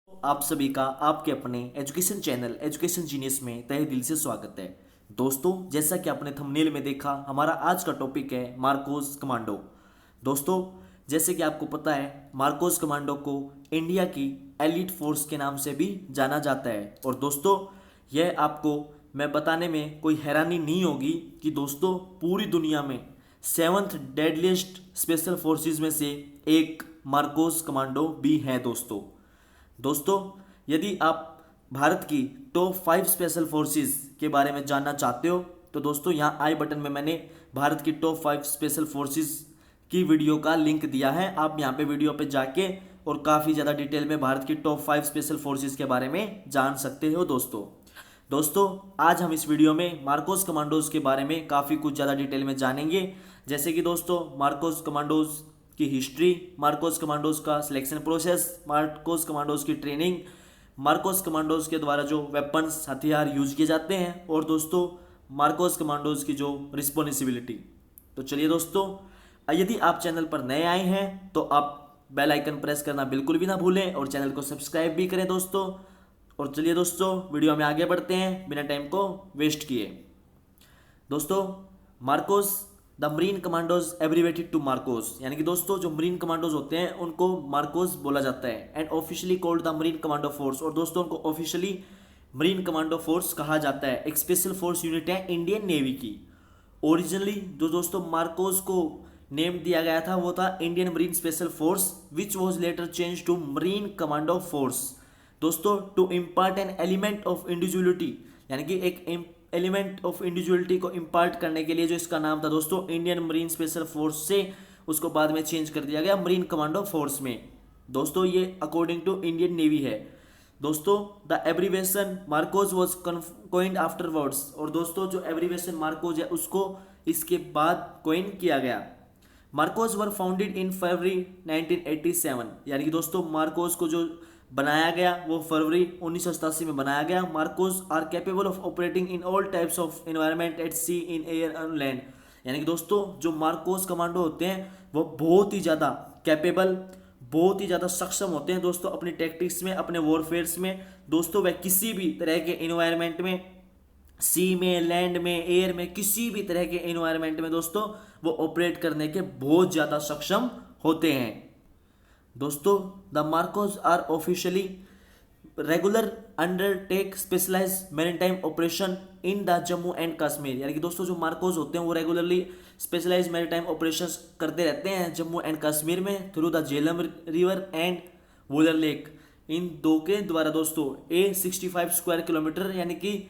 आप सभी का आपके अपने एजुकेशन चैनल एजुकेशन जीनियस में तहे दिल से स्वागत है। दोस्तों, जैसा कि आपने थंबनेल में देखा, हमारा आज का टॉपिक है मार्कोस कमांडो। दोस्तों, जैसे कि आपको पता है, मार्कोस कमांडो को इंडिया की एलिट फोर्स के नाम से भी जाना जाता है। और दोस्तों, यह आपको मैं बताने में कोई हैरानी नहीं होगी कि दोस्तों पूरी दुनिया में सेवंथ डेडलिएस्ट स्पेशल फोर्सेस में से एक मार्कोस कमांडो भी है। दोस्तों, यदि आप भारत की टॉप 5 स्पेशल फोर्सेस के बारे में जानना चाहते हो तो दोस्तों यहाँ आई बटन में मैंने भारत की टॉप 5 स्पेशल फोर्सेस की वीडियो का लिंक दिया है। आप यहाँ पे वीडियो पे जाके और काफ़ी ज़्यादा डिटेल में भारत की टॉप 5 स्पेशल फोर्सेस के बारे में जान सकते हो। दोस्तों, आज हम इस वीडियो में मार्कोस कमांडोज के बारे में काफ़ी कुछ ज़्यादा डिटेल में जानेंगे। जैसे कि दोस्तों, मार्कोस कमांडोज की हिस्ट्री, मार्कोस कमांडोज का सिलेक्शन प्रोसेस, मार्कोस कमांडोज की ट्रेनिंग, मार्कोस कमांडोज के द्वारा जो वेपन्स हथियार यूज किए जाते हैं, और दोस्तों मार्कोस कमांडोज की जो रिस्पॉन्सिबिलिटी। तो चलिए दोस्तों, यदि आप चैनल पर नए आए हैं तो आप बेल आइकन प्रेस करना बिल्कुल भी ना भूलें और चैनल को सब्सक्राइब भी करें दोस्तों। और चलिए दोस्तों, वीडियो में आगे बढ़ते हैं बिना टाइम को वेस्ट किए। दोस्तों, MARCOS the marine commandos abbreviated to MARCOS, यानी कि दोस्तों जो मरीन कमांडोज होते हैं उनको मार्कोस बोला जाता है, and officially called the marine Commando force. और दोस्तों उनको ऑफिशियली मरीन कमांडो फोर्स कहा जाता है। एक स्पेशल फोर्स यूनिट है इंडियन नेवी की। ओरिजिनली जो दोस्तों मार्कोस को नेम दिया गया था वो था Indian Marine Special Force, which was later change to Marine Commando Force. दोस्तों, to impart an element of individuality, यानी कि एक एलिमेंट ऑफ इंडिविजुअलिटी को इम्पार्ट करने के लिए जो इसका नाम था दोस्तों इंडियन मरीन स्पेशल फोर्स से उसको बाद में चेंज कर दिया गया मरीन कमांडो फोर्स में। दोस्तों ये अकॉर्डिंग टू इंडियन नेवी है। दोस्तों the abbreviation MARCOS was coined afterwards, और दोस्तों जो एब्रीवेशन मार्कोज है उसको इसके बाद कोइन किया गया। Marcos were founded in February 1987, यानी कि दोस्तों मार्कोज को जो बनाया गया वो फरवरी 1987 में बनाया गया। MARCOS are capable of operating in all types of environment at sea, in air on land, यानी कि दोस्तों जो मार्कोज कमांडो होते हैं वो बहुत ही ज़्यादा कैपेबल, बहुत ही ज़्यादा सक्षम होते हैं दोस्तों अपनी टैक्टिक्स में, अपने वॉरफेयर्स में। दोस्तों वह किसी भी तरह के इन्वायरमेंट में, सी में, लैंड में, एयर में, किसी भी तरह के इन्वायरमेंट में दोस्तों वो ऑपरेट करने के बहुत ज़्यादा सक्षम होते हैं। दोस्तों the MARCOS are officially regular undertake specialise maritime operation in the Jammu and Kashmir, यानी कि दोस्तों जो मार्कोज होते हैं वो रेगुलरली स्पेशलाइज मैरीटाइम ऑपरेशंस करते रहते हैं जम्मू एंड कश्मीर में through the Jhelum river and Wular lake. इन दो के द्वारा दोस्तों 65 स्क्वायर किलोमीटर, यानी कि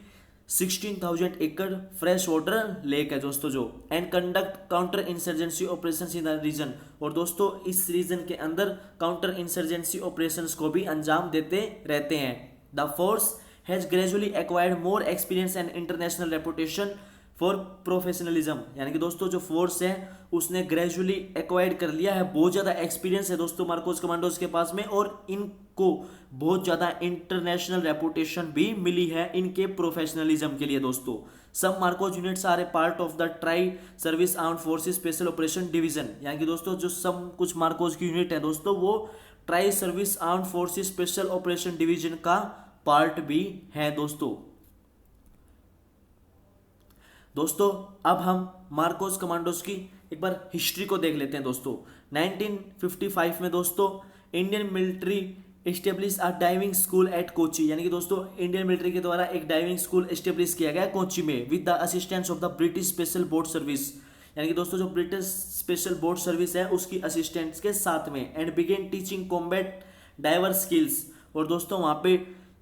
16,000 एकड़ फ्रेश वाटर लेक है दोस्तों जो, and conduct counter insurgency operations in the region, और दोस्तों इस रीजन के अंदर काउंटर इंसर्जेंसी ऑपरेशंस को भी अंजाम देते रहते हैं। The force has gradually acquired more experience and international reputation for professionalism, यानी कि दोस्तों जो फोर्स है उसने ग्रेजुअली एक्वायर्ड कर लिया है, बहुत ज़्यादा एक्सपीरियंस है दोस्तों मार्कोस कमांडोज के पास में, और इनको बहुत ज़्यादा इंटरनेशनल रेपुटेशन भी मिली है इनके प्रोफेशनलिज्म के लिए। दोस्तों सब MARCOS units are a part of the tri service armed forces special operation division, यानी कि दोस्तों जो सब कुछ मार्कोस की यूनिट है दोस्तों वो try service armed forces special operation division का पार्ट भी है। दोस्तों अब हम मार्कोस कमांडोज की एक बार हिस्ट्री को देख लेते हैं। दोस्तों 1955 में दोस्तों Indian military establish a diving school eight Kochi, यानी कि दोस्तों इंडियन मिलिट्री के द्वारा एक डाइविंग स्कूल एस्टेब्लिश किया गया कोची में with the assistance of the British special Boat service, यानी कि दोस्तों जो ब्रिटिश स्पेशल बोट सर्विस है उसकी असिस्टेंट्स के साथ में, and begin teaching combat diver skills, और दोस्तों वहाँ पे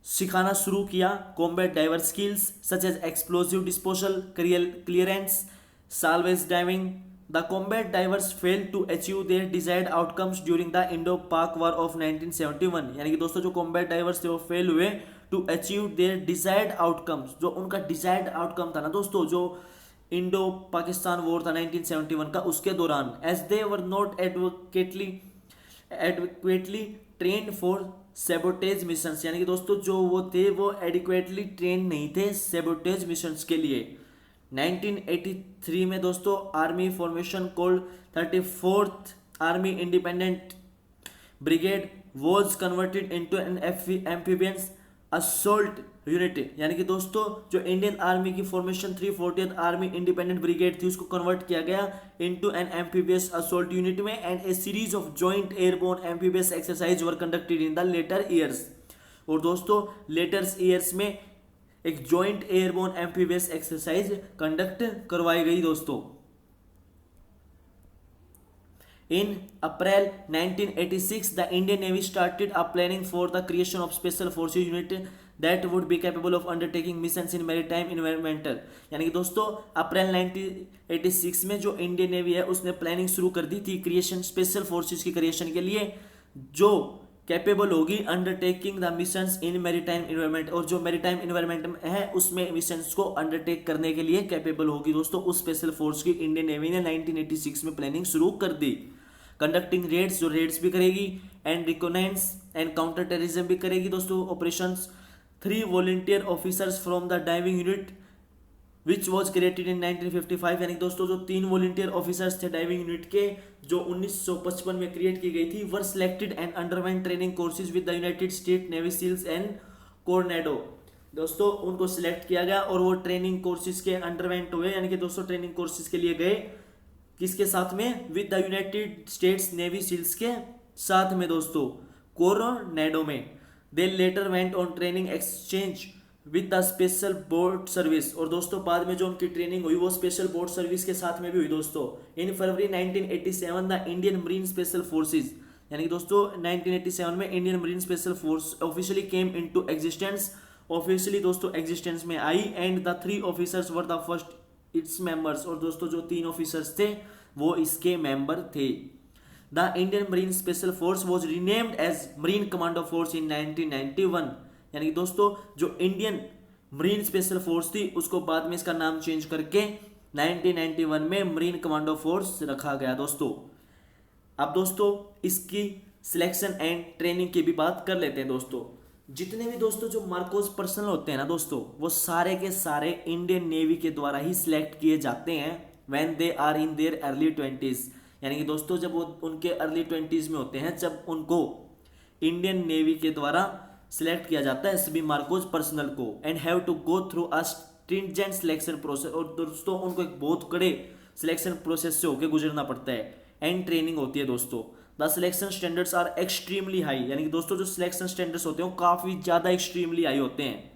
सिखाना शुरू किया combat diver skills such as explosive disposal, clearance, salvage diving. The combat divers fail to achieve their desired outcomes during the Indo Pak war of 1971, यानी कि दोस्तों जो कॉम्बैट डाइवर्स थे वो फेल हुए to achieve their desired outcomes, जो उनका desired outcome था ना दोस्तों जो इंडो पाकिस्तान वॉर था 1971 का, उसके दौरान, as they were not adequately trained for sabotage missions, यानी कि दोस्तों जो वो थे वो एडिक्वेटली ट्रेन नहीं थे सेबोटेज मिशंस के लिए। 1983 में दोस्तों army formation called 34th army independent brigade was converted into an amphibious assault unit, यानी कि दोस्तों जो इंडियन आर्मी की formation 340th army independent brigade थी उसको कन्वर्ट किया गया into an amphibious assault unit में, and a series of joint airborne amphibious exercise were conducted in the later years. और दोस्तों लेटर ईयर्स में एक joint airborne amphibious exercise conduct करवाई गई दोस्तों। In April 1986, the Indian Navy started up planning for the creation of Special Forces Unit that would be capable of undertaking missions in maritime environmental, यानी कि दोस्तों अप्रैल 1986 में जो इंडियन नेवी है उसने प्लानिंग शुरू कर दी थी क्रिएशन स्पेशल फोर्सेस की क्रिएशन के लिए, जो कैपेबल होगी undertaking the missions in maritime environment, और जो मैरीटाइम इन्वायरमेंट में है उसमें मिशंस को अंडरटेक करने के लिए कैपेबल होगी दोस्तों। उस स्पेशल फोर्स की इंडियन नेवी ने 1986 में प्लानिंग शुरू कर दी। कंडक्टिंग रेड्स, जो रेड्स भी करेगी, and reconnaissance and counter terrorism भी करेगी दोस्तों operations. 3 volunteer officers from the diving unit which was created in 1955, यानी दोस्तों जो 3 वॉलंटियर ऑफिसर्स थे डाइविंग यूनिट के जो 1955 में क्रिएट की गई थी, were selected and underwent training courses with the United state navy SEALs and कोर्नेडो। दोस्तों उनको सिलेक्ट किया गया और वो ट्रेनिंग कोर्सेज के अंडरवेंट हुए, यानी कि दोस्तों ट्रेनिंग कोर्सेज के लिए गए किसके साथ में, with the United States Navy SEALs के साथ में दोस्तों, कोर्नेडो में। They later went on training exchange with the Special Boat Service, और दोस्तों बाद में जो उनकी ट्रेनिंग हुई वो स्पेशल बोट सर्विस के साथ में भी हुई दोस्तों। In February 1987 the Indian Marine Special Forces, यानी कि दोस्तों 1987 में Indian Marine Special Force officially came into existence, officially दोस्तों एग्जिस्टेंस में आई, and the 3 officers were the first its members, और दोस्तों जो 3 ऑफिसर्स थे वो इसके मेंबर थे। The Indian Marine Special Force was renamed as Marine Commando Force in 1991, यानी कि दोस्तों जो इंडियन मरीन स्पेशल फोर्स थी उसको बाद में इसका नाम चेंज करके 1991 में मरीन कमांडो फोर्स रखा गया दोस्तों। अब दोस्तों इसकी सिलेक्शन एंड ट्रेनिंग की भी बात कर लेते हैं दोस्तों। जितने भी दोस्तों जो मार्कोस पर्सनल होते हैं ना दोस्तों, वो सारे के सारे इंडियन नेवी के द्वारा ही सिलेक्ट किए जाते हैं when they are in their early 20s, यानी कि दोस्तों जब वो उनके अर्ली 20s में होते हैं, जब उनको इंडियन नेवी के द्वारा सिलेक्ट किया जाता है सभी मार्कोस पर्सनल को, and have to go through a stringent selection process, और दोस्तों उनको एक बहुत कड़े सिलेक्शन प्रोसेस से होकर गुजरना पड़ता है, एंड ट्रेनिंग होती है दोस्तों। The selection standards are extremely high, यानी कि दोस्तों जो सिलेक्शन स्टैंडर्ड्स होते हैं वो काफ़ी ज़्यादा एक्सट्रीमली हाई होते हैं।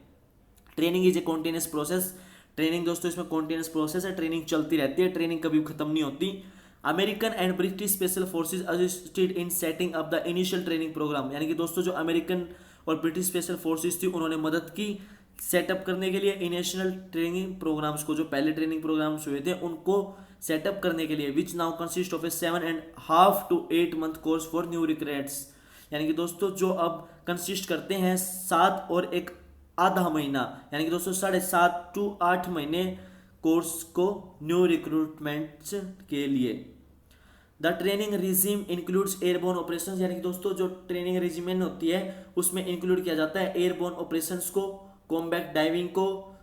Training is a continuous process, training दोस्तों इसमें कॉन्टिन्यूस प्रोसेस है, ट्रेनिंग चलती रहती है, ट्रेनिंग कभी खत्म नहीं होती। American and British special forces assisted in setting up the initial training programme, यानी कि दोस्तों जो अमेरिकन और ब्रिटिश स्पेशल फोर्सेज थी उन्होंने मदद की सेटअप करने के लिए इनिशियल ट्रेनिंग प्रोग्राम्स को, जो पहले ट्रेनिंग प्रोग्राम्स हुए थे उनको सेटअप करने के लिए, which now consist of A 7.5 to 8 month course for new recruits, यानी कि दोस्तों जो अब कंसिस्ट करते हैं 7 और एक आधा महीना, यानी कि दोस्तों 7.5 to 8 महीने कोर्स को न्यू रिक्रूटमेंट्स के लिए। The training regime includes airborne operations, यानी कि दोस्तों जो ट्रेनिंग रिजीमेंट होती है उसमें इंक्लूड किया जाता है एयरबोर्न ऑपरेशंस को, कॉम्बैट डाइविंग को,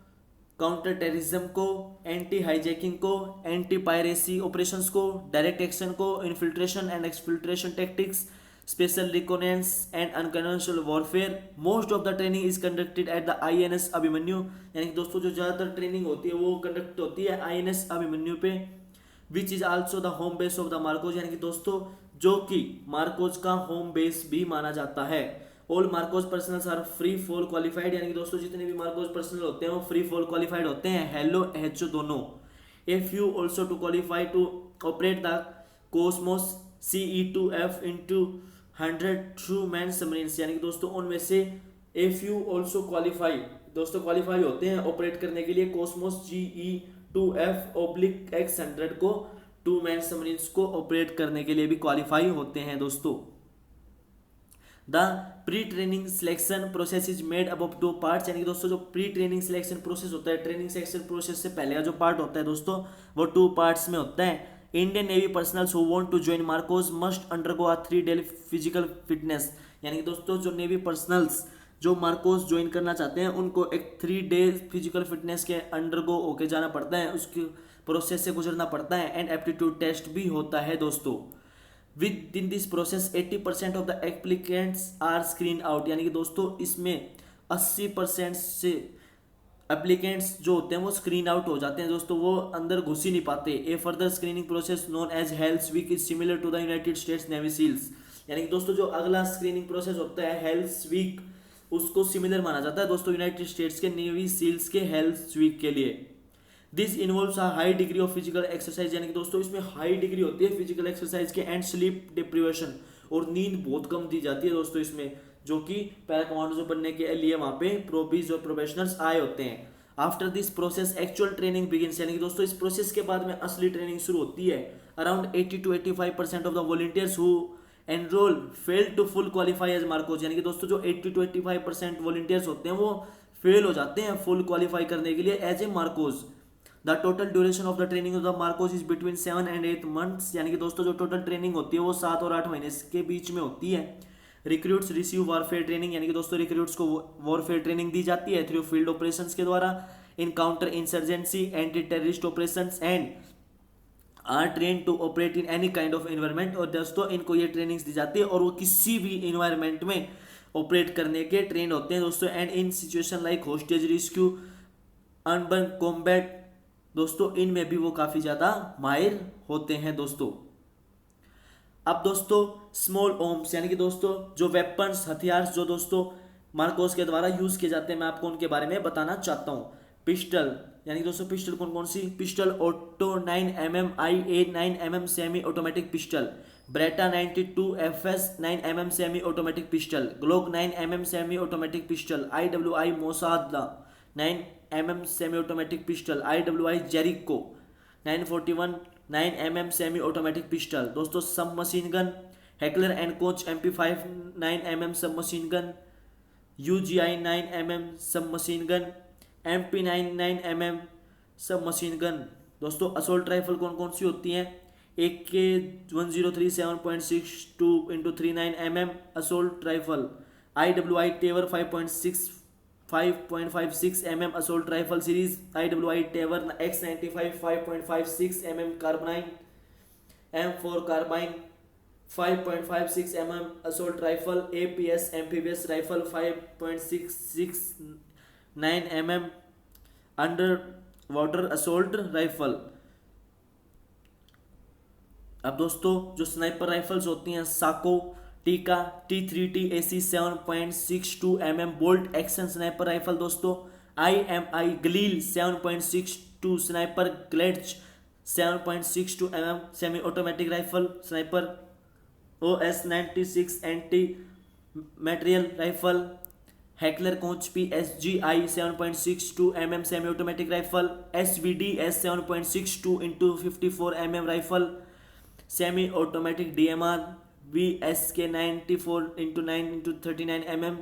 काउंटर टेररिज्म को, एंटी हाईजैकिंग को, एंटी पायरेसी ऑपरेशंस को, डायरेक्ट एक्शन को, infiltration and exfiltration tactics, special reconnaissance and unconventional warfare. Most of the training is conducted at the INS Abhimanyu, यानी कि दोस्तों जो ज़्यादातर ट्रेनिंग होती है वो कंडक्ट होती है INS अभिमन्यु पे, which is also the home base of the Marcos, यानी कि दोस्तों जो कि मार्कोस का होम बेस भी माना जाता है। All MARCOS personnels are free fall qualified, यानी कि दोस्तों जितने भी मार्कोस पर्सनल होते हैं वो फ्री फॉल क्वालिफाइड होते हैं, हेलो HO दोनों। If you also to qualify to operate the Cosmos CE2F into 100 two man submarines, यानी कि दोस्तों उनमें से इफ यू ऑल्सो क्वालिफाई, दोस्तों क्वालिफाई होते हैं ऑपरेट करने के लिए कोस्मोस GE2F/X100 को, 2 मैन सबमरीन्स को ऑपरेट करने के लिए भी क्वालिफाई होते हैं दोस्तों। The pre training selection process is made up of 2 parts, यानी कि दोस्तों जो प्री ट्रेनिंग सिलेक्शन प्रोसेस होता है, ट्रेनिंग सिलेक्शन प्रोसेस से पहले का जो पार्ट होता है दोस्तों वो 2 पार्ट्स में होता है। Indian Navy personnels who want to join MARCOS must undergo a 3-day physical fitness, यानी कि दोस्तों जो नेवी पर्सनल्स जो मार्कोस ज्वाइन करना चाहते हैं उनको एक 3 days फिजिकल फिटनेस के अंडरगो होके जाना पड़ता है, उसके प्रोसेस से गुजरना पड़ता है, एंड एप्टीट्यूड टेस्ट भी होता है दोस्तों। Within this process 80% of the applicants are screen out, यानी कि दोस्तों इसमें 80% से एप्लीकेंट्स जो होते हैं वो स्क्रीन आउट हो जाते हैं दोस्तों, वो अंदर घुस ही नहीं पाते। A further screening process known as hell week is similar to the United States Navy SEALs, यानी कि दोस्तों जो अगला स्क्रीनिंग प्रोसेस होता है हेल्थ वीक, उसको सिमिलर माना जाता है दोस्तों यूनाइटेड स्टेट्स के नेवी सील्स के हेल्थ वीक के लिए। This involves a high degree of physical exercise, यानी कि दोस्तों इसमें हाई डिग्री होती है फिजिकल एक्सरसाइज के, एंड स्लीप डिप्रिवेशन, और नींद बहुत कम दी जाती है दोस्तों इसमें, जो कि पैरा कमांडो बनने के लिए वहाँ पे प्रोबीज और प्रोबेशनर्स आए होते हैं। After this process actual training begins, यानी कि दोस्तों इस प्रोसेस के बाद में असली ट्रेनिंग शुरू होती है। Around 80 to 85% of the volunteers who enrol fail to full qualify as MARCOS, यानी कि दोस्तों जो 80 to 85% वॉलंटियर्स होते हैं वो फेल हो जाते हैं फुल क्वालिफाई करने के लिए as a MARCOS. The total duration of the training of the MARCOS is between 7 and 8 months, यानी कि दोस्तों जो टोटल ट्रेनिंग होती है वो 7 और 8 महीने के बीच में होती है। रिक्रूट्स रिसीव वॉरफेयर ट्रेनिंग, यानी कि दोस्तों रिक्रूट्स को वॉरफेयर ट्रेनिंग दी जाती है थ्रू फील्ड ऑपरेशंस के द्वारा, in counter insurgency anti terrorist operations, and are train to operate in any kind of environment, और दोस्तों इनको ये ट्रेनिंग्स दी जाती है और वो किसी भी इन्वायरमेंट में ऑपरेट करने के ट्रेन होते हैं दोस्तों। And in situation like hostage rescue, urban combat, दोस्तों इनमें भी वो काफी ज्यादा माहिर होते हैं दोस्तों। अब दोस्तों स्मॉल आर्म्स, यानी कि दोस्तों जो वेपन्स हथियार जो दोस्तों मार्कोस के द्वारा यूज किए जाते हैं, मैं आपको उनके बारे में बताना चाहता हूँ। पिस्टल, यानी कि दोस्तों पिस्टल कौन कौन सी, pistol auto 9mm IA 9mm semi automatic pistol, Beretta 92 FS 9mm semi automatic pistol, Glock 9mm semi automatic pistol, IWI Masada 9mm semi automatic pistol, IWI Jericho 941 9mm semi automatic pistol, दोस्तों sub machine gun, Heckler and Koch MP5 9mm सब machine gun, UGI 9mm सब machine gun, MP9 9mm सब machine gun. दोस्तों assault rifle कौन कौन सी होती हैं, AK 1037.62 x 39mm assault rifle, IWI टेवर 5.56 mm assault rifle series, IWI Taver X95 5.56 mm carbine, M4 carbine 5.56 mm assault rifle, APS amphibious rifle 5.669 mm underwater assault rifle। अब दोस्तों जो sniper rifles होती हैं साको टीका T3T AC 7.62 mm bolt action sniper rifle, दोस्तों IMI Galil 7.62 sniper Galatz 7.62 mm semi automatic rifle sniper, OS 96 anti material rifle, Heckler Koch PSGI 7.62 mm semi automatic rifle, SVD S 7.62 into 54 mm rifle, semi automatic DMR VSK 94 into 9 into 39 mm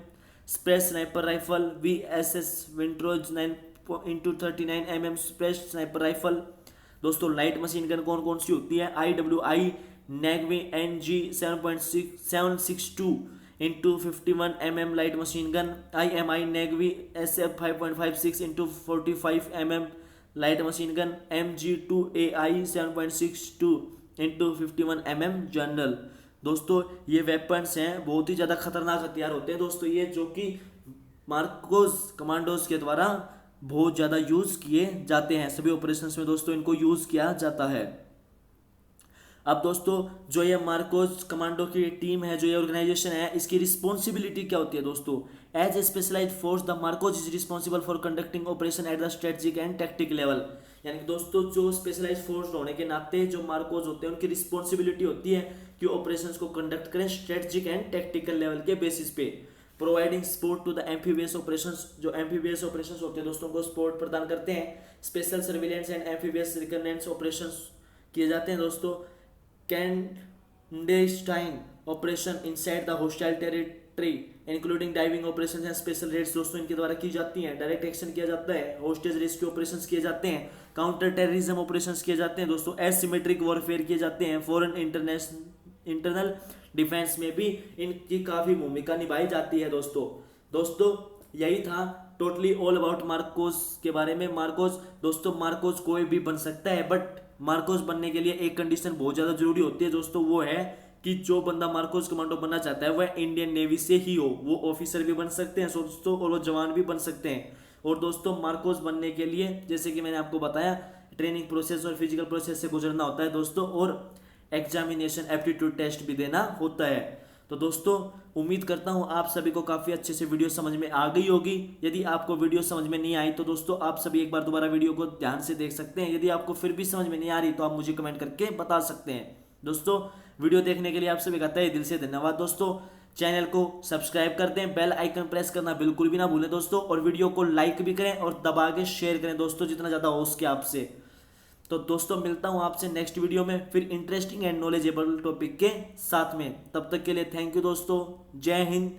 suppressed sniper rifle, VSS Vintorez 9 into 39 mm suppressed sniper rifle. दोस्तों light machine gun कौन कौन सी होती है, IWI नेगवी NG 7.762 into 51 mm light machine gun, IMI नेगवी SF 5.56 into 45 mm light machine gun, MG2AI 7.62 into 51 mm general. दोस्तों ये weapons हैं, बहुत ही ज़्यादा खतरनाक हथियार होते हैं दोस्तों ये, जो कि मार्कोस कमांडोज के द्वारा बहुत ज़्यादा यूज़ किए जाते हैं, सभी ऑपरेशंस में दोस्तों इनको यूज़ किया जाता है। अब दोस्तों जो ये मार्कोस कमांडो की टीम है, जो ये ऑर्गेनाइजेशन है, इसकी रिस्पॉन्सिबिलिटी क्या होती है दोस्तों, as a specialised force the MARCOS is responsible for conducting operation at the strategic and tactic level, यानी कि दोस्तों जो स्पेशलाइज्ड फोर्स होने के नाते जो मार्कोस होते हैं उनकी रिस्पॉन्सिबिलिटी होती है कि ऑपरेशंस को कंडक्ट करें स्ट्रेटेजिक एंड टैक्टिकल लेवल के बेसिस पे। Providing support to the amphibious operations, जो एम्फीबियस ऑपरेशंस होते हैं दोस्तों को सपोर्ट प्रदान करते हैं। Special surveillance and amphibious reconnaissance operations किए जाते हैं दोस्तों। Clandestine operation inside the hostile territory including diving operation and special raids दोस्तों इनके द्वारा की जाती हैं। डायरेक्ट एक्शन किया जाता है, होस्टेज रेस्क्यू ऑपरेशंस किए जाते हैं, काउंटर टेररिज्म ऑपरेशंस किए जाते हैं दोस्तों, एसिमेट्रिक वॉरफेयर किए जाते हैं, फॉरेन इंटरनल डिफेंस में भी इनकी काफी भूमिका निभाई जाती है दोस्तों यही था टोटली ऑल अबाउट मार्कोस के बारे में। मार्कोस कोई भी बन सकता है, बट मार्कोस बनने के लिए एक कंडीशन बहुत ज़्यादा जरूरी होती है दोस्तों, वो है कि जो बंदा मार्कोस कमांडो बनना चाहता है वह इंडियन नेवी से ही हो। वो ऑफिसर भी बन सकते हैं दोस्तों और वो जवान भी बन सकते हैं। और दोस्तों मार्कोस बनने के लिए जैसे कि मैंने आपको बताया ट्रेनिंग प्रोसेस और फिजिकल प्रोसेस से गुजरना होता है दोस्तों, और एग्जामिनेशन एप्टीट्यूड टेस्ट भी देना होता है। तो दोस्तों उम्मीद करता हूं आप सभी को काफ़ी अच्छे से वीडियो समझ में आ गई होगी। यदि आपको वीडियो समझ में नहीं आई तो दोस्तों आप सभी एक बार दोबारा वीडियो को ध्यान से देख सकते हैं। यदि आपको फिर भी समझ में नहीं आ रही तो आप मुझे कमेंट करके बता सकते हैं। दोस्तों वीडियो देखने के लिए आप सभी का तहे दिल से धन्यवाद। दोस्तों चैनल को सब्सक्राइब कर दें, बेल आइकन प्रेस करना बिल्कुल भी ना भूलें दोस्तों, और वीडियो को लाइक भी करें और दबा के शेयर करें दोस्तों जितना ज़्यादा हो सके आपसे। तो दोस्तों मिलता हूं आपसे नेक्स्ट वीडियो में फिर इंटरेस्टिंग एंड नॉलेजेबल टॉपिक के साथ में। तब तक के लिए थैंक यू दोस्तों। जय हिंद,